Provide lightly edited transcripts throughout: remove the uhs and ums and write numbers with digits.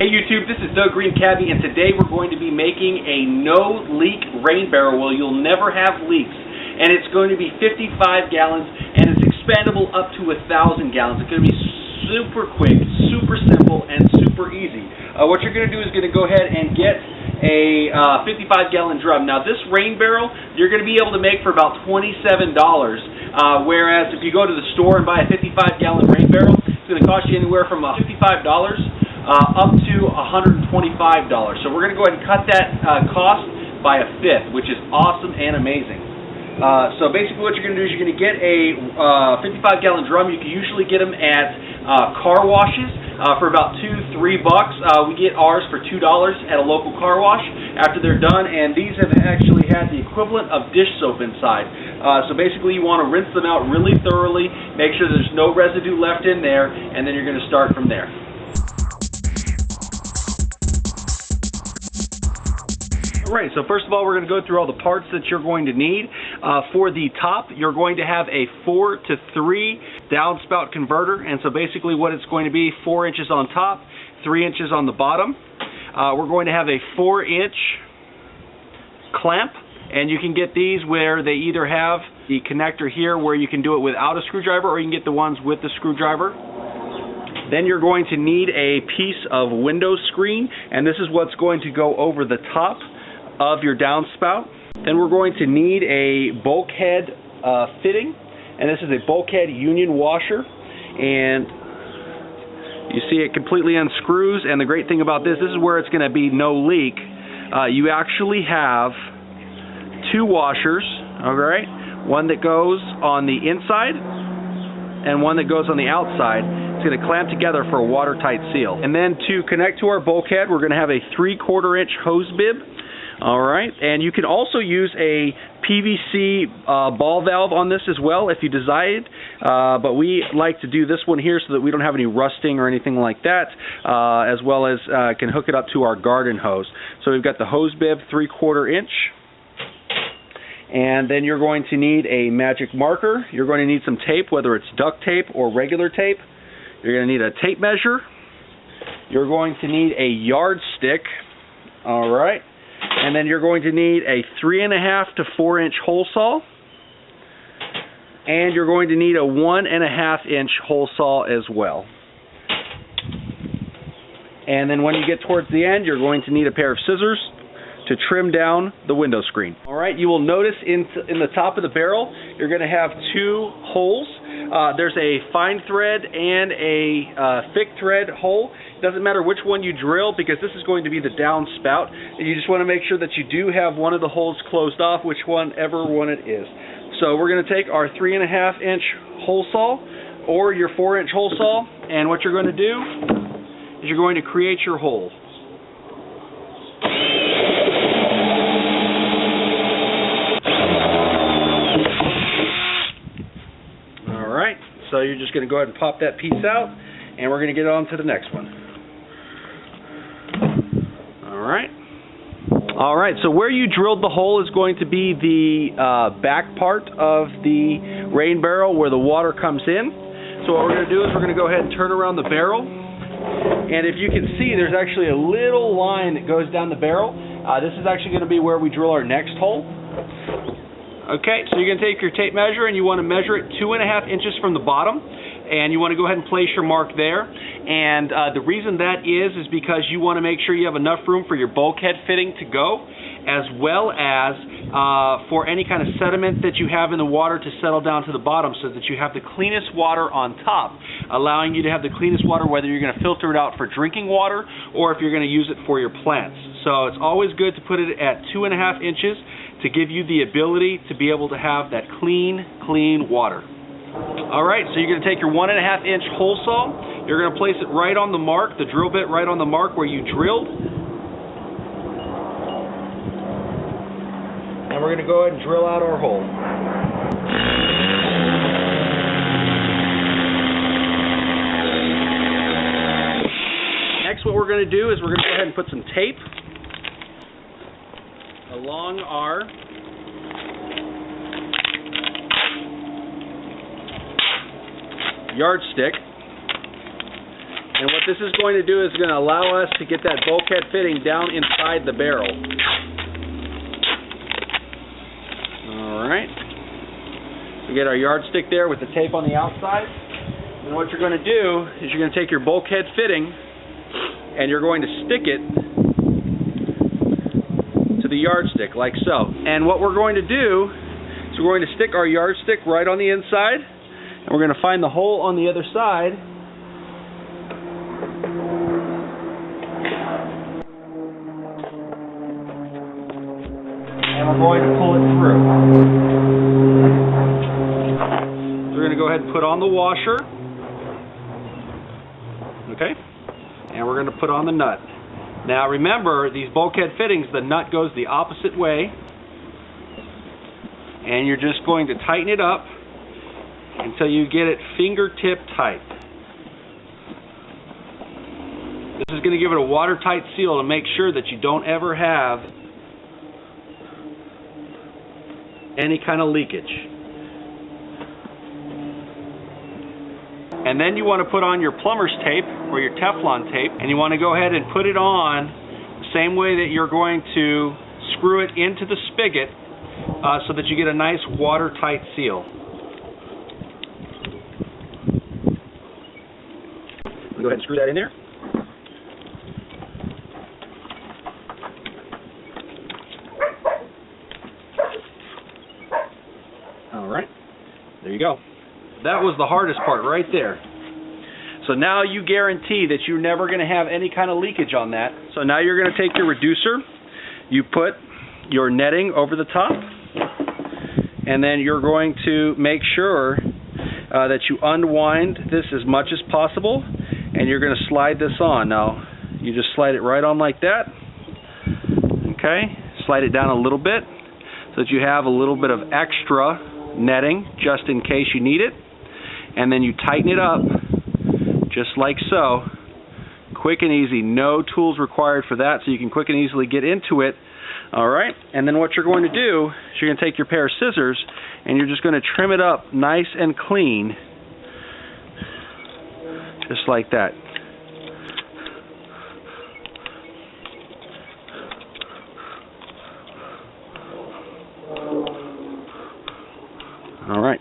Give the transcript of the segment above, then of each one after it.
Hey YouTube, this is THEGREENCABBY, and today we're going to be making a no-leak rain barrel where you'll never have leaks. And it's going to be 55 gallons, and it's expandable up to 1,000 gallons. It's going to be super quick, super simple, and super easy. What you're going to do is going to go ahead and get a 55-gallon drum. Now this rain barrel, you're going to be able to make for about $27, whereas if you go to the store and buy a 55-gallon rain barrel, it's going to cost you anywhere from $55 up to $125. So we're going to go ahead and cut that cost by a fifth, which is awesome and amazing. So basically what you're going to do is you're going to get a 55-gallon drum. You can usually get them at car washes for about $2-3. We get ours for $2 at a local car wash after they're done, and these have actually had the equivalent of dish soap inside. So basically you want to rinse them out really thoroughly, make sure there's no residue left in there, and then you're going to start from there. Alright, so first of all we're going to go through all the parts that you're going to need. For the top, you're going to have a 4 to 3 downspout converter, and so basically what it's going to be, 4 inches on top, 3 inches on the bottom. We're going to have a 4-inch clamp, and you can get these where they either have the connector here where you can do it without a screwdriver, or you can get the ones with the screwdriver. Then you're going to need a piece of window screen, and this is what's going to go over the top of your downspout. Then we're going to need a bulkhead fitting, and this is a bulkhead union washer, and you see it completely unscrews. And the great thing about this is where it's going to be no leak. You actually have 2 washers, alright, one that goes on the inside and one that goes on the outside. It's going to clamp together for a watertight seal. And then to connect to our bulkhead, we're going to have a 3/4 inch hose bib. Alright, and you can also use a PVC ball valve on this as well if you decide, but we like to do this one here so that we don't have any rusting or anything like that, as well as can hook it up to our garden hose. So we've got the hose bib, 3/4 inch, and then you're going to need a magic marker. You're going to need some tape, whether it's duct tape or regular tape. You're going to need a tape measure. You're going to need a yardstick. Alright. And then you're going to need a 3.5 to 4 inch hole saw, and you're going to need a 1.5 inch hole saw as well. And then when you get towards the end, you're going to need a pair of scissors to trim down the window screen. Alright, you will notice in the top of the barrel, you're going to have 2 holes. There's a fine thread and a thick thread hole. It doesn't matter which one you drill because this is going to be the downspout. You just want to make sure that you do have one of the holes closed off, whichever one it is. So we're going to take our 3.5 inch hole saw or your 4 inch hole saw, and what you're going to do is you're going to create your hole. Alright, so you're just going to go ahead and pop that piece out, and we're going to get on to the next one. Alright, so where you drilled the hole is going to be the back part of the rain barrel where the water comes in. So what we're going to do is we're going to go ahead and turn around the barrel, and if you can see, there's actually a little line that goes down the barrel. This is actually going to be where we drill our next hole. Okay, so you're going to take your tape measure and you want to measure it 2.5 inches from the bottom, and you want to go ahead and place your mark there. And the reason that is because you want to make sure you have enough room for your bulkhead fitting to go, as well as for any kind of sediment that you have in the water to settle down to the bottom, so that you have the cleanest water on top, allowing you to have the cleanest water whether you're going to filter it out for drinking water or if you're going to use it for your plants. So it's always good to put it at 2.5 inches to give you the ability to be able to have that clean water. Alright, so you're going to take your 1.5 inch hole saw, you're going to place it right on the mark, the drill bit right on the mark where you drilled, and we're going to go ahead and drill out our hole. Next, what we're going to do is we're going to go ahead and put some tape along our yardstick, And what this is going to do is going to allow us to get that bulkhead fitting down inside the barrel. Alright. We get our yardstick there with the tape on the outside. And what you're going to do is you're going to take your bulkhead fitting and you're going to stick it to the yardstick like so. And what we're going to do is we're going to stick our yardstick right on the inside, and we're going to find the hole on the other side. And we're going to pull it through. We're going to go ahead and put on the washer. Okay? And we're going to put on the nut. Now remember, these bulkhead fittings, the nut goes the opposite way. And you're just going to tighten it up until you get it fingertip tight. This is going to give it a watertight seal to make sure that you don't ever have any kind of leakage. And then you want to put on your plumber's tape or your Teflon tape, and you want to go ahead and put it on the same way that you're going to screw it into the spigot so that you get a nice watertight seal. Go ahead and screw that in there. Alright, there you go. That was the hardest part right there. So now you guarantee that you're never going to have any kind of leakage on that. So now you're going to take your reducer, you put your netting over the top, and then you're going to make sure that you unwind this as much as possible, and you're going to slide this on. Now, you just slide it right on like that. Okay, slide it down a little bit so that you have a little bit of extra netting just in case you need it. And then you tighten it up just like so. Quick and easy, no tools required for that, so you can quick and easily get into it. Alright, and then what you're going to do is you're going to take your pair of scissors and you're just going to trim it up nice and clean, just like that. Alright.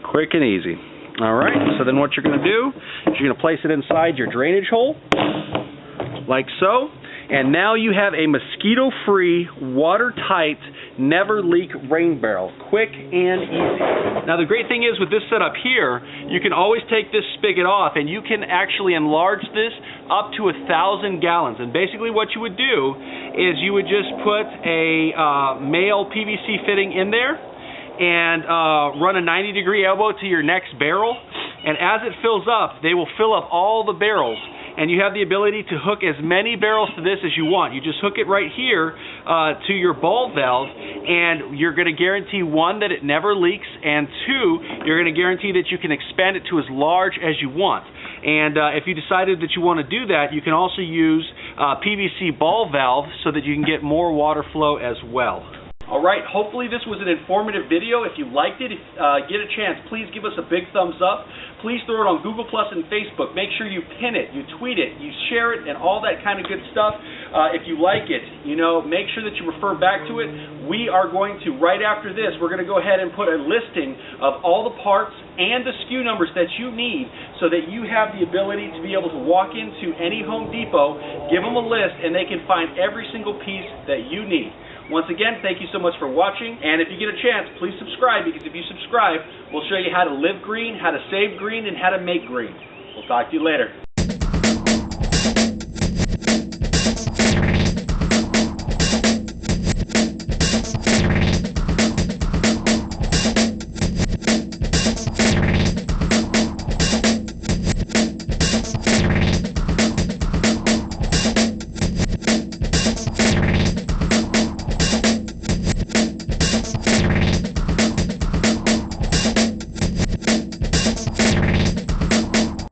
Quick and easy. Alright, so then what you're going to do is you're going to place it inside your drainage hole, like so. And now you have a mosquito-free, watertight, never-leak rain barrel. Quick and easy. Now the great thing is with this setup here, you can always take this spigot off and you can actually enlarge this up to 1,000 gallons. And basically what you would do is you would just put a male PVC fitting in there and run a 90-degree elbow to your next barrel, and as it fills up, they will fill up all the barrels, and you have the ability to hook as many barrels to this as you want. You just hook it right here to your ball valve, and you're going to guarantee, one, that it never leaks, and two, you're going to guarantee that you can expand it to as large as you want. And if you decided that you want to do that, you can also use PVC ball valve so that you can get more water flow as well. Alright, hopefully this was an informative video. If you liked it, get a chance, please give us a big thumbs up. Please throw it on Google Plus and Facebook. Make sure you pin it, you tweet it, you share it, and all that kind of good stuff. If you like it, make sure that you refer back to it. We are going to, right after this, we're going to go ahead and put a listing of all the parts and the SKU numbers that you need so that you have the ability to be able to walk into any Home Depot, give them a list, and they can find every single piece that you need. Once again, thank you so much for watching, and if you get a chance, please subscribe, because if you subscribe, we'll show you how to live green, how to save green, and how to make green. We'll talk to you later.